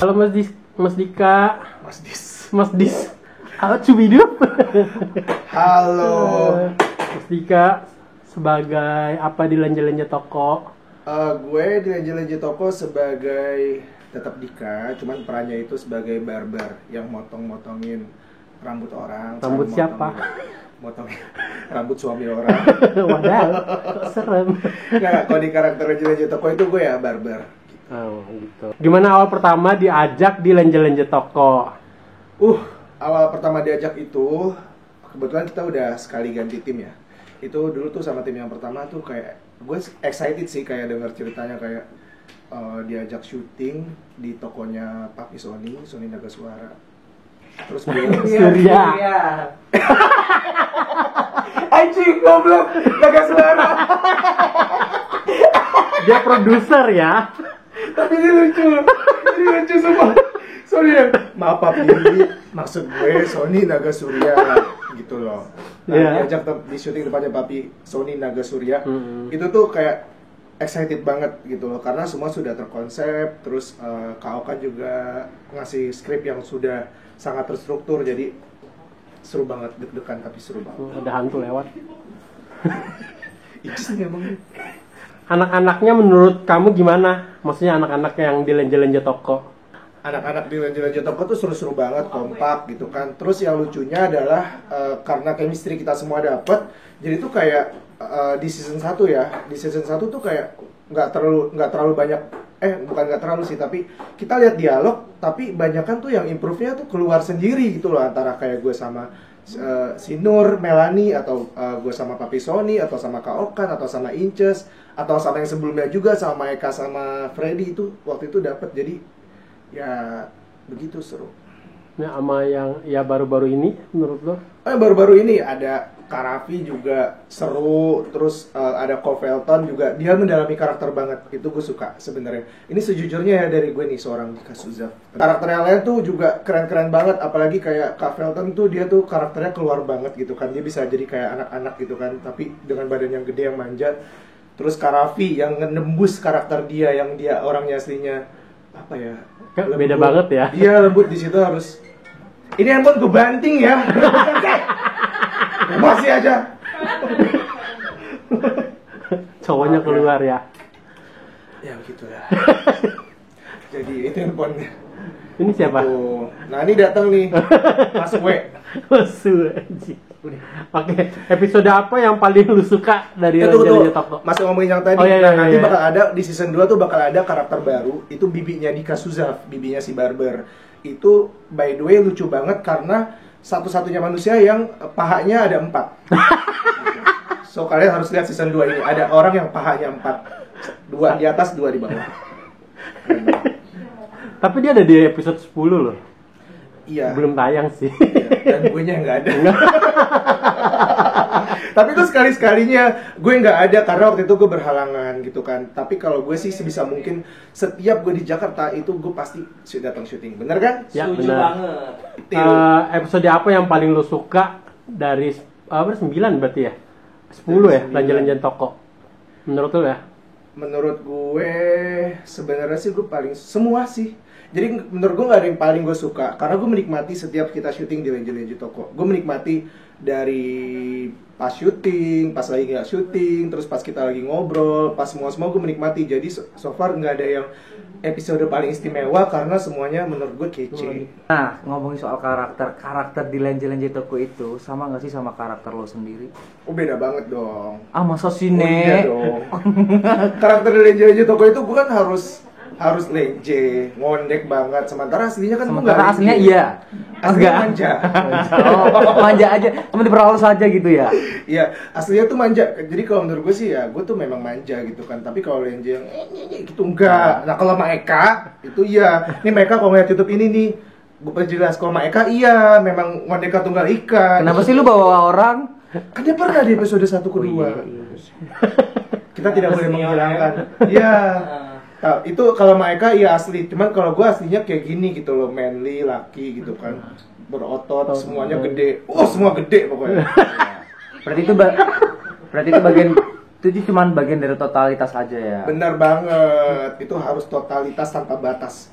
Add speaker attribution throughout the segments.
Speaker 1: Halo Mas Dika.
Speaker 2: Mas Dis.
Speaker 1: Halo Cubidup.
Speaker 2: Halo.
Speaker 1: Mas Dika sebagai apa di Lenje-Lenje Toko?
Speaker 2: Gue di Lenje-Lenje Toko sebagai tetap Dika, cuman perannya itu sebagai barber yang motong-motongin rambut orang.
Speaker 1: Rambut siapa?
Speaker 2: Motongin rambut suami orang.
Speaker 1: Wadah, kok serem.
Speaker 2: Nggak, kalau di karakter Lenje-Lenje Toko itu gue ya barber.
Speaker 1: Oh gitu. Gimana awal pertama diajak di Lenje-Lenje Toko?
Speaker 2: Awal pertama diajak itu, kebetulan kita udah sekali ganti tim ya. Itu dulu tuh sama tim yang pertama tuh kayak gue excited sih kayak denger ceritanya kayak diajak syuting di tokonya Papi Sony Nagasuara. Terus gue
Speaker 1: Surya.
Speaker 2: Anjing goblok Nagasuara.
Speaker 1: Dia produser ya.
Speaker 2: Tapi ini lucu semua. Sorry ya, maaf Papi, maksud gue Sony Nagasurya gitu loh. Nah, diajak di syuting depannya Papi Sony Nagasurya. Itu tuh kayak excited banget gitu loh, karena semua sudah terkonsep. Terus Kak Oka juga ngasih skrip yang sudah sangat terstruktur, jadi seru banget, deg-degan tapi seru banget.
Speaker 1: Ada hantu lewat.
Speaker 2: Itu sih emang.
Speaker 1: Anak-anaknya menurut kamu gimana? Maksudnya anak-anak yang di Lenje-Lenje Toko?
Speaker 2: Anak-anak di Lenje-Lenje Toko tuh seru-seru banget, kompak gitu kan. Terus yang lucunya adalah karena chemistry kita semua dapet, jadi tuh kayak di season 1 ya, di season 1 tuh kayak nggak terlalu banyak, bukan nggak terlalu sih, tapi kita lihat dialog, tapi banyakan tuh yang improve-nya tuh keluar sendiri gitu loh, antara kayak gue sama si Nur, Melanie, atau gue sama Papi Sony, atau sama Kak Okan, atau sama Inces, atau sama yang sebelumnya juga sama Eka sama Freddy itu waktu itu dapet. Jadi ya begitu seru.
Speaker 1: Nah, sama yang ya baru-baru ini menurut lo?
Speaker 2: Baru-baru ini ada Karafi juga seru, terus ada Ko Felton juga, dia mendalami karakter banget, itu gue suka sebenarnya. Ini sejujurnya ya dari gue nih seorang Dika Suzaf. Karakter yang lain tuh juga keren-keren banget, apalagi kayak Kak Felton tuh dia tuh karakternya keluar banget gitu kan, dia bisa jadi kayak anak-anak gitu kan, tapi dengan badan yang gede yang manja. Terus Karafi yang nembus karakter dia yang dia orangnya aslinya apa ya?
Speaker 1: Beda banget ya.
Speaker 2: Iya, lembut di situ harus. Ini handphone gue banting ya. Masih aja.
Speaker 1: Cowoknya keluar ya.
Speaker 2: Ya begitulah. Jadi itu handphonenya.
Speaker 1: Ini siapa?
Speaker 2: Tuh. Nah ini datang nih. Masuk we.
Speaker 1: Masuk anjing. Oke, episode apa yang paling lu suka dari Lenje-Lenje Toko?
Speaker 2: Masih ngomongin yang tadi. Nanti bakal ada di season 2 tuh bakal ada karakter baru. Itu bibinya Dika Suzaf, bibinya si barber. Itu by the way lucu banget karena satu-satunya manusia yang pahanya ada 4. So kalian harus lihat season 2 ini. Ada orang yang pahanya 4. 2 di atas, 2 di bawah.
Speaker 1: Tapi dia ada di episode 10 loh.
Speaker 2: Iya.
Speaker 1: Belum tayang sih.
Speaker 2: Iya, dan gue nya nggak ada. Tapi itu sekali-sekalinya gue nggak ada karena waktu itu gue berhalangan gitu kan. Tapi kalau gue sih sebisa mungkin setiap gue di Jakarta itu gue pasti datang syuting. Bener kan?
Speaker 1: Ya,
Speaker 3: setuju banget.
Speaker 1: Episode apa yang paling lo suka dari 9 berarti ya? 10 ya, Lenje-Lenje Toko. Menurut lo ya?
Speaker 2: Menurut gue sebenarnya sih gue paling semua sih. Jadi menurut gue gak ada yang paling gue suka, karena gue menikmati setiap kita syuting di Lenje-Lenje Toko. Gue menikmati dari pas syuting, pas lagi gak syuting, terus pas kita lagi ngobrol, pas semua gue menikmati. Jadi so far gak ada yang episode paling istimewa karena semuanya menurut gue kece.
Speaker 3: Nah, ngomongin soal karakter di Lenje-Lenje Toko itu sama gak sih sama karakter lo sendiri?
Speaker 2: Oh beda banget dong.
Speaker 3: Masa sih,
Speaker 2: Oh, iya dong. Karakter di Lenje-Lenje Toko itu bukan harus lenje, ngondek banget. Sementara aslinya kan
Speaker 3: sementara aslinya iya.
Speaker 2: Aslinya manja.
Speaker 3: Manja aja, cuma diperhalus aja gitu ya.
Speaker 2: Iya, aslinya tuh manja. Jadi kalau menurut gue sih ya, gue tuh memang manja gitu kan. Tapi kalau lenje yang gitu enggak. Nah kalau sama Eka itu iya. Nih mereka kalau ngeliat YouTube ini nih, gue perjelas kalau sama Eka iya, memang Merdeka Tunggal Ika.
Speaker 3: Kenapa sih lu bawa orang?
Speaker 2: Kan dia pernah di episode 1 ke 2. Kita tidak boleh menghilangkan. Iya. Nah, itu kalau Maeka iya asli, cuman kalau gue aslinya kayak gini gitu loh, manly, laki gitu kan, berotot, semuanya gede, semua gede pokoknya.
Speaker 3: Berarti itu bagian itu cuma bagian dari totalitas aja ya.
Speaker 2: Benar banget, itu harus totalitas tanpa batas.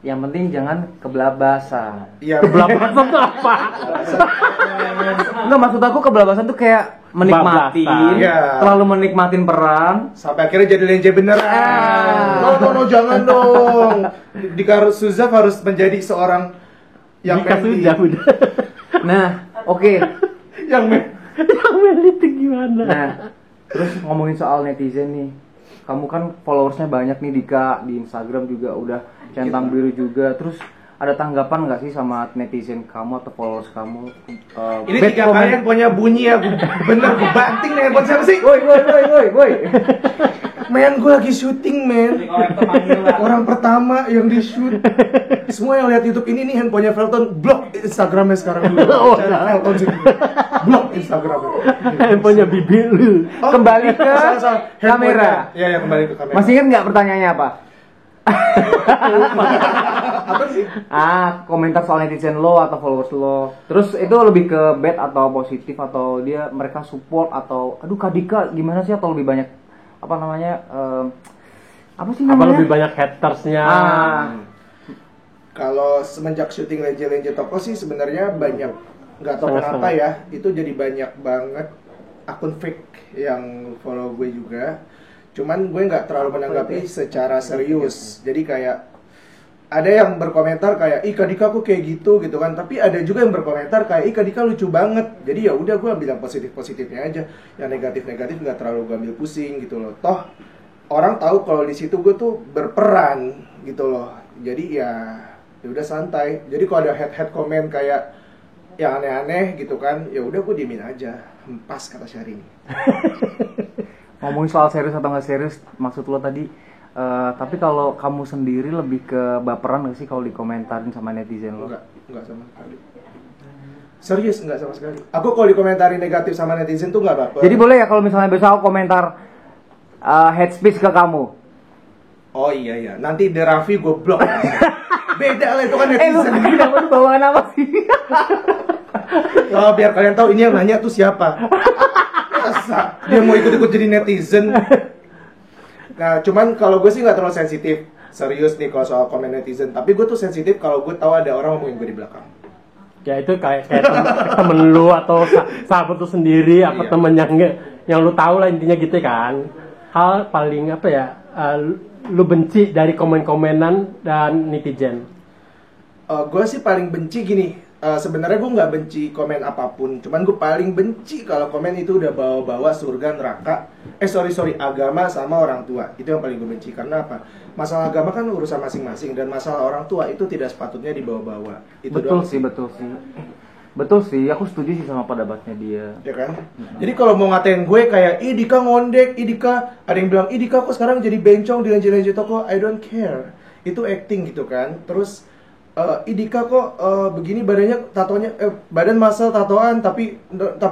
Speaker 3: Yang penting jangan kebelabasan.
Speaker 2: Iya,
Speaker 1: Kebelabasan tuh apa?
Speaker 3: Enggak, maksud aku kebelabasan tuh kayak menikmati,
Speaker 1: Bablasan.
Speaker 2: Iya.
Speaker 3: terlalu menikmatin peran.
Speaker 2: sampai akhirnya jadi lenje beneran. No, jangan dong. Dika Suzaf harus menjadi seorang yang
Speaker 1: Dika
Speaker 2: manly.
Speaker 1: udah.
Speaker 3: Nah, oke.
Speaker 2: Yang
Speaker 1: Yang manly itu gimana?
Speaker 3: Nah, terus ngomongin soal netizen nih. Kamu kan followersnya banyak nih Dika, di Instagram juga udah centang biru juga. Terus ada tanggapan nggak sih sama netizen kamu atau followers kamu?
Speaker 2: ini
Speaker 3: bad
Speaker 2: 3
Speaker 3: comment?
Speaker 2: kali handphonenya bunyi ya, bener gue banting nih handphone siapa sih?
Speaker 3: Woi.
Speaker 2: Men, gue lagi syuting men. Orang pertama yang di shoot. Semua yang lihat YouTube ini nih handphonenya Felton, blok Instagramnya sekarang dulu.
Speaker 1: Oh,
Speaker 2: Cari
Speaker 1: nah.
Speaker 2: Felton sih. Blok Instagramnya.
Speaker 1: Handphonenya bibi lu.
Speaker 3: Kembali ke
Speaker 2: salah.
Speaker 3: kamera.
Speaker 2: Iya, ya kembali ke kamera.
Speaker 3: Masih ingat nggak pertanyaannya apa?
Speaker 2: Apa sih?
Speaker 3: Komentar soal netizen lo atau followers lo. Terus itu lebih ke bad atau positif atau mereka support atau aduh Kak Dika gimana sih atau lebih banyak apa namanya apa sih
Speaker 1: Apa
Speaker 3: namanya?
Speaker 1: lebih banyak hatersnya?
Speaker 2: Kalau semenjak syuting Lenje-Lenje Toko sih sebenarnya banyak, nggak tahu kenapa ya, itu jadi banyak banget akun fake yang follow gue juga. Cuman gue nggak terlalu menanggapi secara serius. Jadi kayak ada yang berkomentar kayak ih Kak Dika kok kayak gitu kan, tapi ada juga yang berkomentar kayak ih Kak Dika lucu banget. Jadi ya udah gue bilang positifnya aja, yang negatif nggak terlalu gue ambil pusing gitu loh. Toh orang tahu kalau di situ gue tuh berperan gitu loh. Jadi ya udah santai. Jadi kalau ada head komen kayak yang aneh-aneh gitu kan, ya udah gue diemin aja. Hempas kata Syahrini.
Speaker 3: Ngomongin soal serius atau nggak serius, maksud lo tadi. Tapi kalau kamu sendiri lebih ke baperan nggak sih kalau dikomentarin sama netizen lo?
Speaker 2: Enggak sama sekali. Serius enggak sama sekali. Aku kalau dikomentarin negatif sama netizen tuh enggak baper.
Speaker 3: Jadi boleh ya kalau misalnya besok aku komentar hate speech ke kamu?
Speaker 2: Oh iya, nanti The Raffi gue blok. Beda lah itu kan
Speaker 3: Lu
Speaker 2: netizen.
Speaker 3: tadi nama lu bawaan apa sih?
Speaker 2: Oh, biar kalian tahu ini yang nanya tuh siapa. Masa dia mau ikut-ikut jadi netizen. Nah, cuman kalau gue sih nggak terlalu sensitif. Serius nih kalau soal komen netizen. Tapi gue tuh sensitif kalau gue tahu ada orang ngomongin gue di belakang.
Speaker 1: Ya itu kayak temen lu atau sahabat lu sendiri, apa
Speaker 2: Iya.
Speaker 1: temen yang lu tahu lah intinya gitu kan. Hal paling apa ya, lu benci dari komen-komenan dan netizen.
Speaker 2: Gue sih paling benci gini. Sebenarnya gue nggak benci komen apapun, cuman gue paling benci kalau komen itu udah bawa-bawa surga neraka, agama sama orang tua. Itu yang paling gue benci. Karena apa? Masalah agama kan urusan masing-masing, dan masalah orang tua itu tidak sepatutnya dibawa-bawa. Itu
Speaker 3: Betul
Speaker 2: doang
Speaker 3: sih. Betul sih, aku setuju sih sama pendapatnya dia.
Speaker 2: ya kan? Jadi kalau mau ngatain gue kayak, ih Dika ngondek, ih Dika, ada yang bilang, ih Dika kok sekarang jadi bencong di Lenje-Lenje Toko, I don't care. Itu acting gitu kan. Terus, ih Dika kok begini badannya tatonya, badan masal tatoan, tapi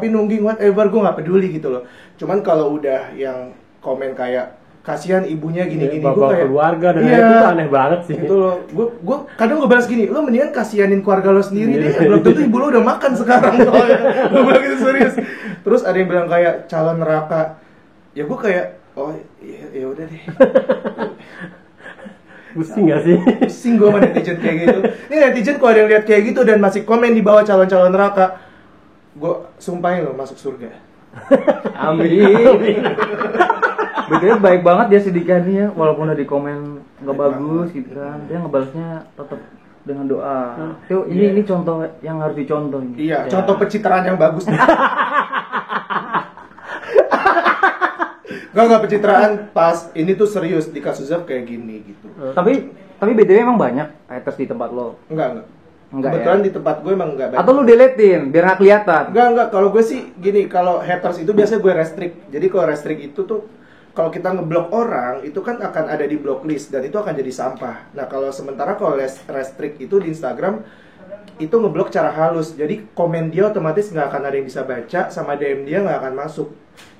Speaker 2: nungging whatever, gue nggak peduli gitu loh. Cuman kalau udah yang komen kayak, kasihan ibunya gini-gini, gue
Speaker 1: Bawa
Speaker 2: kayak
Speaker 1: keluarga dan
Speaker 2: iya,
Speaker 1: itu tuh aneh banget sih.
Speaker 2: gitu loh. Gue kadang gue balas gini, lo mendingan kasihanin keluarga lo sendiri deh, belum tentu ibu lo udah makan sekarang. Gue bilang gitu serius. Terus ada yang bilang kayak calon neraka, ya gue kayak oh ya udah deh.
Speaker 1: Pusing gak sih?
Speaker 2: Pusing gue sama netizen kayak gitu. Ini netizen kalau ada yang lihat kayak gitu dan masih komen di bawah calon-calon neraka, gue sumpahin lo masuk surga.
Speaker 3: Amin. Betulnya baik banget dia sedikitnya ya, walaupun udah di komen nggak bagus gitu kan, dia ngebalasnya tetap dengan doa. Tuh ini contoh yang harus dicontoh.
Speaker 2: Iya, contoh pencitraan yang bagus. Gak pencitraan pas ini tuh serius di kasus kayak gini gitu.
Speaker 3: Tapi BTW emang banyak haters di tempat lo.
Speaker 2: Enggak.
Speaker 3: Enggak
Speaker 2: Kebetulan
Speaker 3: ya?
Speaker 2: di tempat gue emang enggak banyak.
Speaker 3: Atau lu deletein biar nggak kelihatan.
Speaker 2: Enggak. Kalau gue sih gini, kalau haters itu biasanya gue restrict. Jadi kalau restrict itu tuh kalau kita ngeblok orang itu kan akan ada di blocklist dan itu akan jadi sampah. Nah kalau sementara kalau restrict itu di Instagram itu ngeblok cara halus. Jadi komen dia otomatis nggak akan ada yang bisa baca, sama DM dia nggak akan masuk.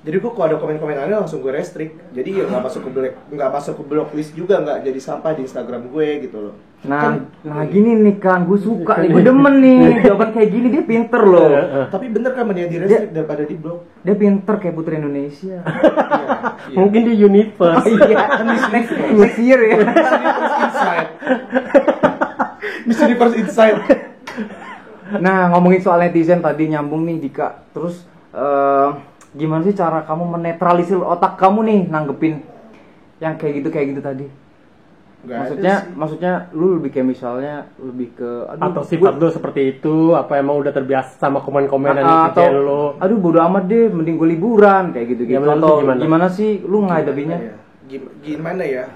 Speaker 2: Jadi gue kalau ada komen-komen aneh langsung gue restrict. Jadi ya nggak masuk ke blocklist juga, nggak jadi sampah di Instagram gue gitu loh.
Speaker 3: Nah gini nih kan, gue suka nih, gue demen nih jawaban kayak gini, dia pinter loh.
Speaker 2: Tapi bener kan mendingan di restrict daripada di blok.
Speaker 3: Dia pinter kayak Putri Indonesia.
Speaker 2: Iya.
Speaker 1: Mungkin di universe.
Speaker 3: Iya, next year ya.
Speaker 2: Inside. Miss Universe Inside.
Speaker 3: Nah, ngomongin soal netizen tadi nyambung nih Dika. Terus gimana sih cara kamu menetralisir otak kamu nih nanggepin yang kayak gitu tadi? Maksudnya lu lebih kayak misalnya lebih ke
Speaker 1: atau sifat lu seperti itu, apa emang udah terbiasa sama komen-komen dan netizen lu?
Speaker 3: Aduh bodo amat deh, mending gue liburan kayak gitu-gitu.
Speaker 1: Ya,
Speaker 3: atau gimana sih lu ngadepinnya?
Speaker 2: Gimana ya?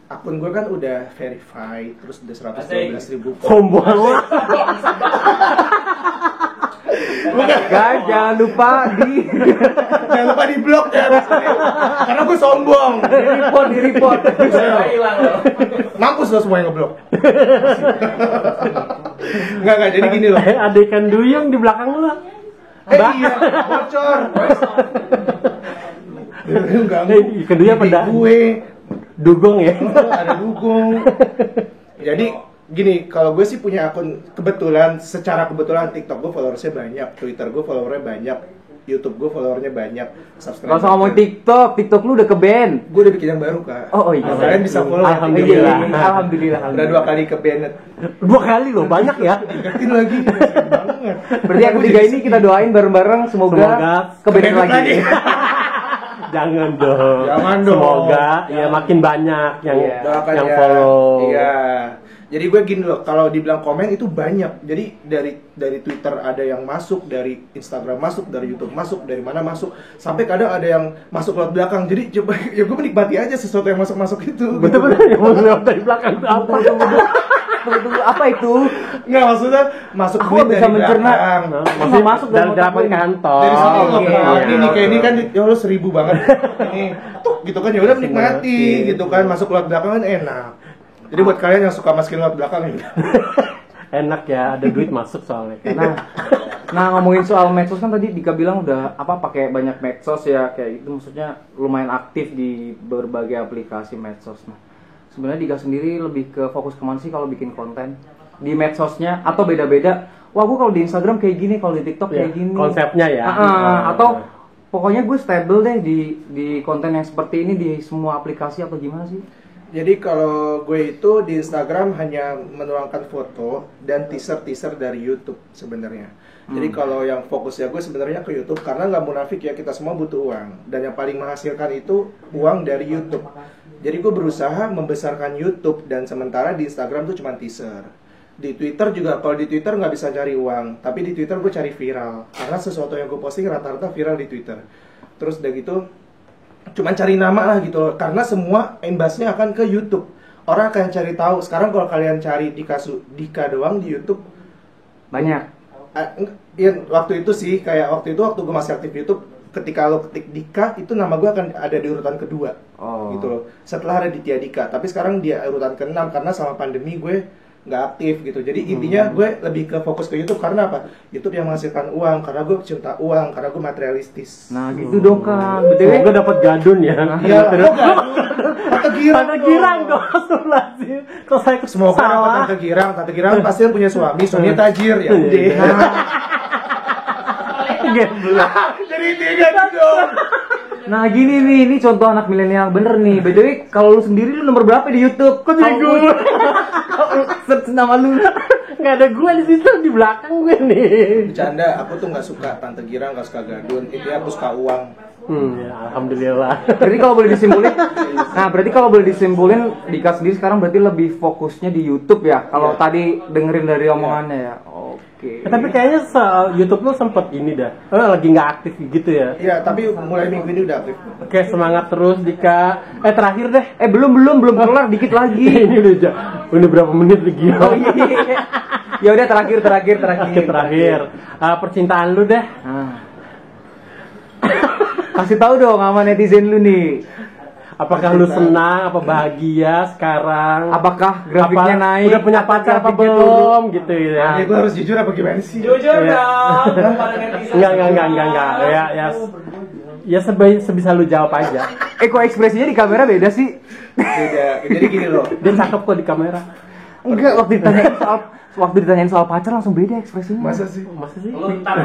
Speaker 2: Akun gue kan udah verified, terus udah 112.000
Speaker 1: Sombong.
Speaker 3: Guys, jangan lupa
Speaker 2: di blok ya. Karena gue sombong.
Speaker 3: di report.
Speaker 4: Hilang loh.
Speaker 2: Mampus lo semua yang ngeblok. Enggak, jadi gini loh.
Speaker 1: Ada ikan duyung di belakang lu.
Speaker 2: Iya, bocor.
Speaker 1: Ikan duyung apa dah?
Speaker 2: Gue
Speaker 1: Dugong ya.
Speaker 2: ada dugong. Jadi gini, kalau gue sih punya akun secara kebetulan TikTok gue followersnya banyak, Twitter gue followernya banyak, YouTube gue followernya banyak, subscribe.
Speaker 3: Gak usah ngomong TikTok lu udah ke-ban.
Speaker 2: Gue udah bikin yang baru kak.
Speaker 3: Oh iya.
Speaker 2: Kalian bisa follow.
Speaker 1: Alhamdulillah.
Speaker 3: Alhamdulillah.
Speaker 2: Udah 2 kali ke-ban.
Speaker 1: 2 kali loh, banyak ya.
Speaker 2: Ingetin lagi. Banget.
Speaker 3: Berarti yang ketiga ini kita doain bareng-bareng semoga ke-ban lagi.
Speaker 1: Jangan dong.
Speaker 2: Jangan dong.
Speaker 1: Semoga ya makin banyak yang
Speaker 2: Doakan
Speaker 1: yang
Speaker 2: ya.
Speaker 1: follow.
Speaker 2: Iya. Jadi gue gini loh, kalau dibilang komen itu banyak. Jadi dari Twitter ada yang masuk, dari Instagram masuk, dari YouTube masuk, dari mana masuk, sampai kadang ada yang masuk lewat belakang. Jadi coba ya gue menikmati aja sesuatu yang masuk itu.
Speaker 1: Betul-betul yang masuk lewat dari belakang itu apa?
Speaker 3: Tunggu, apa itu?
Speaker 2: Nggak, maksudnya masuk
Speaker 3: Aku
Speaker 2: duit
Speaker 3: bisa
Speaker 2: dari
Speaker 3: mencerna.
Speaker 2: belakang.
Speaker 1: Maksudnya
Speaker 3: masuk
Speaker 1: dalam
Speaker 3: dalam
Speaker 1: delapan kantor.
Speaker 2: Dari sini loh,
Speaker 3: oke.
Speaker 2: Kak. Ini kayak ini kan ya Allah 1000 banget. Ini tuh gitu kan ya udah menikmati gitu kan, masuk lewat belakang kan enak. Jadi buat kalian yang suka masukin lewat belakang ini.
Speaker 1: Enak ya, ada duit masuk soalnya.
Speaker 3: Nah ngomongin soal medsos kan tadi Dika bilang udah pakai banyak medsos ya kayak gitu, maksudnya lumayan aktif di berbagai aplikasi medsos. Nah sebenarnya Dika sendiri lebih ke fokus kemana sih kalau bikin konten di medsosnya atau beda-beda? Wah gue kalau di Instagram kayak gini, kalau di TikTok kayak gini.
Speaker 1: Konsepnya ya.
Speaker 3: Atau pokoknya gue stable deh di konten yang seperti ini di semua aplikasi atau gimana sih?
Speaker 2: Jadi kalau gue itu di Instagram hanya menuangkan foto dan teaser dari YouTube sebenarnya. Jadi kalau yang fokusnya gue sebenarnya ke YouTube karena nggak munafik ya, kita semua butuh uang dan yang paling menghasilkan itu uang dari YouTube. Jadi gue berusaha membesarkan YouTube dan sementara di Instagram tuh cuma teaser. Di Twitter juga, kalau di Twitter nggak bisa cari uang, tapi di Twitter gue cari viral karena sesuatu yang gue posting rata-rata viral di Twitter. Terus udah gitu cuman cari nama lah gitu loh, karena semua imbasnya akan ke YouTube. Orang akan cari tahu. Sekarang kalau kalian cari Dika doang di YouTube
Speaker 3: Banyak.
Speaker 2: Ya, waktu itu sih kayak waktu gue masih aktif YouTube, ketika lo ketik Dika itu nama gue akan ada di urutan kedua. Gitu loh. Setelah Raditya Dika, tapi sekarang dia urutan ke-6 karena sama pandemi gue nggak aktif gitu. Jadi intinya gue lebih ke fokus ke YouTube karena apa? YouTube yang menghasilkan uang, karena gue cinta uang, karena gue materialistis.
Speaker 3: Nah gitu dong kan.
Speaker 1: Semoga dapat gadun ya.
Speaker 2: Iya, Tante Girang
Speaker 1: dong. Kalau saya
Speaker 2: semoga dapat Tante Girang pasti punya suaminya tajir ya. Jadi tiga dong.
Speaker 3: Nah gini nih, ini contoh anak milenial bener nih. By the way, kalau lu sendiri lu nomor berapa di YouTube?
Speaker 1: Kok jadi gue?
Speaker 3: Kalau search nama lu
Speaker 1: nggak ada gue di situ, di belakang gue nih.
Speaker 2: Bercanda, aku tuh nggak suka Tante Girang, nggak suka gadun. Intinya aku suka uang.
Speaker 1: Ya, alhamdulillah.
Speaker 3: Berarti kalau boleh disimpulin, Dika sendiri sekarang berarti lebih fokusnya di YouTube ya. Kalau tadi dengerin dari omongannya ya. Oke.
Speaker 1: Tapi kayaknya YouTube lo sempet ini dah. Lagi nggak aktif gitu ya.
Speaker 2: Iya, tapi mulai minggu ini udah aktif.
Speaker 1: Oke, semangat terus Dika. Terakhir deh.
Speaker 3: Belum kelar, dikit lagi.
Speaker 1: Ini udah berapa menit lagi?
Speaker 3: Oh iya. Ya udah terakhir. Percintaan lu deh. Kasih tahu dong sama netizen lu nih.
Speaker 1: Apakah lu senang, apa bahagia sekarang?
Speaker 3: Apakah grafiknya naik?
Speaker 1: Udah punya pacar apa belum gitu ya?
Speaker 2: Ya gue harus jujur apa gimana sih?
Speaker 4: Jujur dong. Pada netizen.
Speaker 1: Enggak. Ya sebisa lu jawab aja.
Speaker 3: Kok ekspresinya di kamera beda sih?
Speaker 2: Beda. Jadi gini loh.
Speaker 1: Dia cakep kok di kamera.
Speaker 3: Enggak, waktu ditanyain soal pacar langsung beda ekspresinya.
Speaker 2: Masa sih?
Speaker 4: Lu ntar.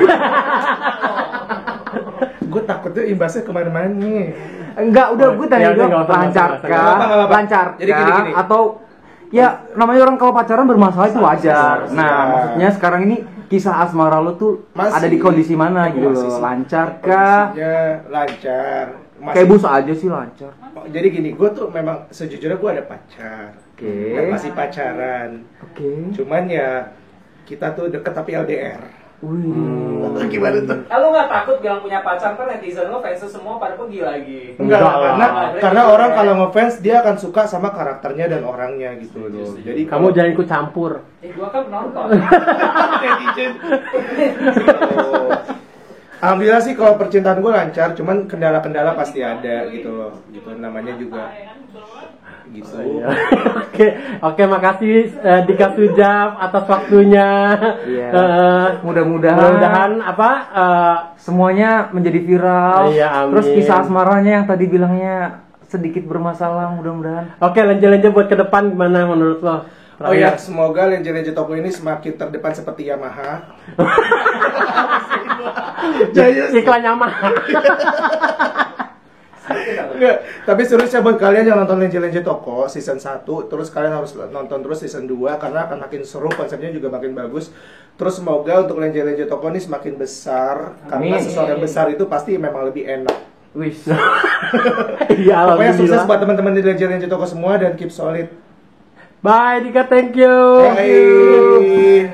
Speaker 2: Gue takutnya imbasnya kemana-mana nih.
Speaker 3: Enggak, udah gue tanya
Speaker 1: Ya udah,
Speaker 3: dong
Speaker 1: nggak usah,
Speaker 3: lancar
Speaker 2: nggak usah.
Speaker 3: kah?
Speaker 2: Jadi gini.
Speaker 3: Atau Ya, namanya orang kalau pacaran bermasalah itu wajar.
Speaker 2: Iya.
Speaker 3: Nah, maksudnya sekarang ini kisah asmara lo tuh
Speaker 2: Masih.
Speaker 3: ada di kondisi mana gitu
Speaker 2: Masih
Speaker 3: loh?
Speaker 2: sih.
Speaker 3: Lancar kah?
Speaker 2: Kondisinya lancar.
Speaker 3: Kayak bus aja sih lancar.
Speaker 2: Jadi gini, gue tuh memang sejujurnya gue ada pacar.
Speaker 3: Oke.
Speaker 2: Dan masih pacaran.
Speaker 3: Oke.
Speaker 2: Cuman ya kita tuh deket tapi LDR.
Speaker 3: Wih.
Speaker 2: Gimana tuh?
Speaker 4: Lu nggak takut bilang punya pacar kan netizen lo fans semua pada pergi lagi.
Speaker 2: Enggak,
Speaker 1: Enggak lah.
Speaker 2: karena orang kalau ngefans dia akan suka sama karakternya dan orangnya gitu loh. Jadi
Speaker 1: Kamu jangan ikut campur.
Speaker 4: Gua kan penonton.
Speaker 2: Alhamdulillah sih kalau percintaan gue lancar, cuman kendala-kendala pasti ada gitu loh. Gitu namanya juga. Gitu.
Speaker 1: Iya. Oke, makasih Dika Sujab atas waktunya.
Speaker 3: Iya.
Speaker 1: Mudah-mudahan
Speaker 3: Mudah-mudahan
Speaker 1: apa?
Speaker 3: semuanya menjadi viral.
Speaker 1: Iya, amin.
Speaker 3: Terus kisah asmaranya yang tadi bilangnya sedikit bermasalah, mudah-mudahan.
Speaker 1: Oke, lanjut ke depan gimana menurut lo?
Speaker 2: Oh ya, semoga Lenje-Lenje Toko ini semakin terdepan seperti Yamaha.
Speaker 1: Iklan Yamaha.
Speaker 2: Enggak, tapi seriusnya buat kalian yang nonton Lenje-Lenje Toko season 1, terus kalian harus nonton terus season 2 karena akan makin seru, konsepnya juga makin bagus. Terus semoga untuk Lenje-Lenje Toko ini semakin besar karena
Speaker 3: Amin.
Speaker 2: sesuatu yang besar itu pasti memang lebih enak.
Speaker 3: Wis.
Speaker 1: Iya,
Speaker 2: Pokoknya sukses
Speaker 1: alhamdulillah.
Speaker 2: buat teman-teman di Lenje-Lenje Toko semua dan keep solid.
Speaker 1: Bye Dika, thank you.
Speaker 2: Bye.